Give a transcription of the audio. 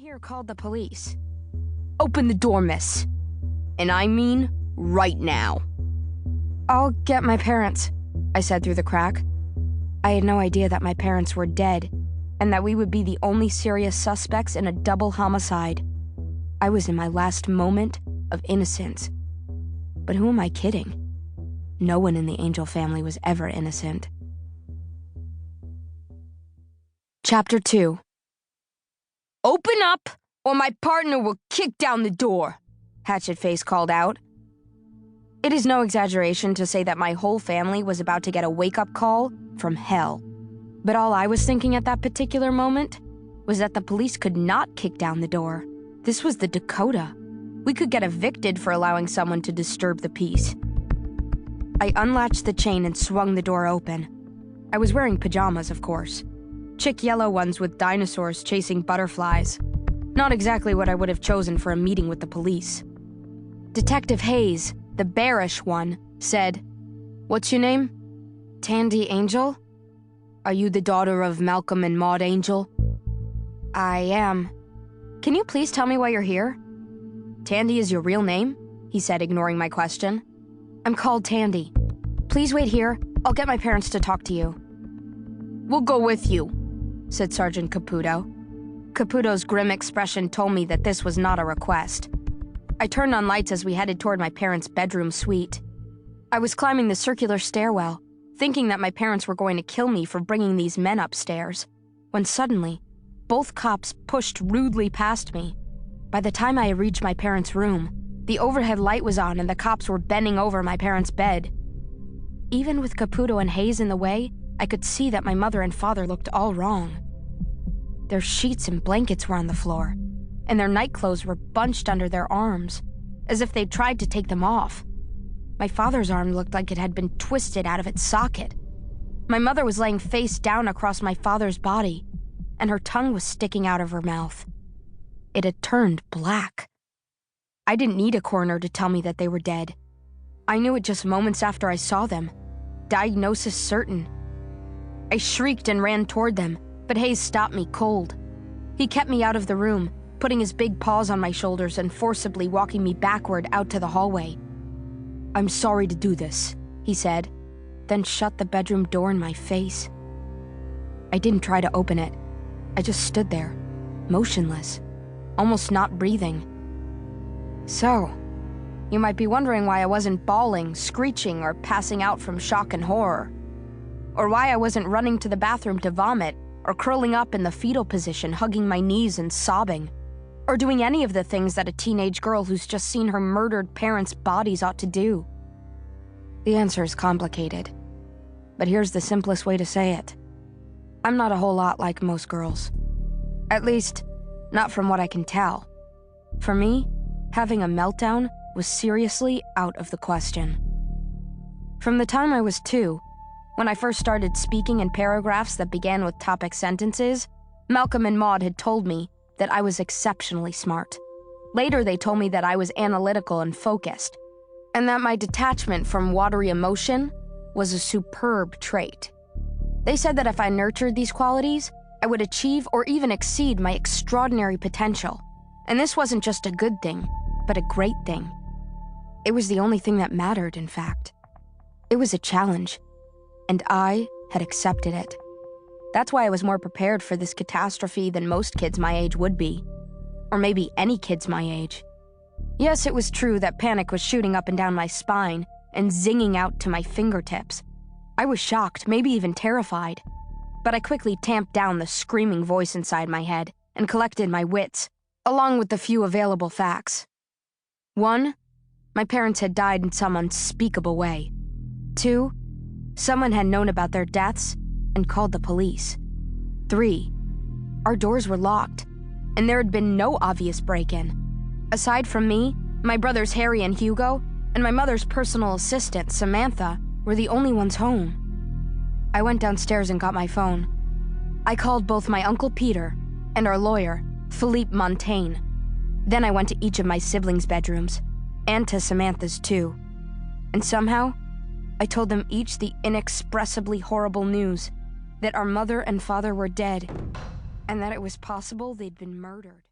here called the police. Open the door, miss. And I mean right now. I'll get my parents, I said through the crack. I had no idea that my parents were dead, and that we would be the only serious suspects in a double homicide. I was in my last moment of innocence. But who am I kidding? No one in the Angel family was ever innocent. Chapter 2. Open up, or my partner will kick down the door, Hachette Face called out. It is no exaggeration to say that my whole family was about to get a wake-up call from hell. But all I was thinking at that particular moment was that the police could not kick down the door. This was the Dakota. We could get evicted for allowing someone to disturb the peace. I unlatched the chain and swung the door open. I was wearing pajamas, of course. Chick yellow ones with dinosaurs chasing butterflies. Not exactly what I would have chosen for a meeting with the police. Detective Hayes, the bearish one, said, "What's your name?" "Tandy Angel." "Are you the daughter of Malcolm and Maud Angel?" "I am." "Can you please tell me why you're here?" "Tandy is your real name?" he said, ignoring my question. "I'm called Tandy. Please wait here. I'll get my parents to talk to you." "We'll go with you," said Sergeant Caputo. Caputo's grim expression told me that this was not a request. I turned on lights as we headed toward my parents' bedroom suite. I was climbing the circular stairwell, thinking that my parents were going to kill me for bringing these men upstairs, when suddenly, both cops pushed rudely past me. By the time I reached my parents' room, the overhead light was on and the cops were bending over my parents' bed. Even with Caputo and Hayes in the way, I could see that my mother and father looked all wrong. Their sheets and blankets were on the floor, and their nightclothes were bunched under their arms, as if they'd tried to take them off. My father's arm looked like it had been twisted out of its socket. My mother was laying face down across my father's body, and her tongue was sticking out of her mouth. It had turned black. I didn't need a coroner to tell me that they were dead. I knew it just moments after I saw them. Diagnosis certain. I shrieked and ran toward them, but Hayes stopped me cold. He kept me out of the room, putting his big paws on my shoulders and forcibly walking me backward out to the hallway. "I'm sorry to do this," he said, then shut the bedroom door in my face. I didn't try to open it. I just stood there, motionless, almost not breathing. So, you might be wondering why I wasn't bawling, screeching, or passing out from shock and horror. Or why I wasn't running to the bathroom to vomit, or curling up in the fetal position, hugging my knees and sobbing, or doing any of the things that a teenage girl who's just seen her murdered parents' bodies ought to do. The answer is complicated, but here's the simplest way to say it. I'm not a whole lot like most girls. At least, not from what I can tell. For me, having a meltdown was seriously out of the question. From the time I was 2, when I first started speaking in paragraphs that began with topic sentences, Malcolm and Maud had told me that I was exceptionally smart. Later, they told me that I was analytical and focused, and that my detachment from watery emotion was a superb trait. They said that if I nurtured these qualities, I would achieve or even exceed my extraordinary potential. And this wasn't just a good thing, but a great thing. It was the only thing that mattered, in fact. It was a challenge, and I had accepted it. That's why I was more prepared for this catastrophe than most kids my age would be. Or maybe any kids my age. Yes, it was true that panic was shooting up and down my spine and zinging out to my fingertips. I was shocked, maybe even terrified. But I quickly tamped down the screaming voice inside my head and collected my wits, along with the few available facts. 1, my parents had died in some unspeakable way. 2, someone had known about their deaths and called the police. 3, our doors were locked, and there had been no obvious break-in. Aside from me, my brothers Harry and Hugo, and my mother's personal assistant, Samantha, were the only ones home. I went downstairs and got my phone. I called both my Uncle Peter and our lawyer, Philippe Montaigne. Then I went to each of my siblings' bedrooms, and to Samantha's too. And somehow, I told them each the inexpressibly horrible news that our mother and father were dead, and that it was possible they'd been murdered.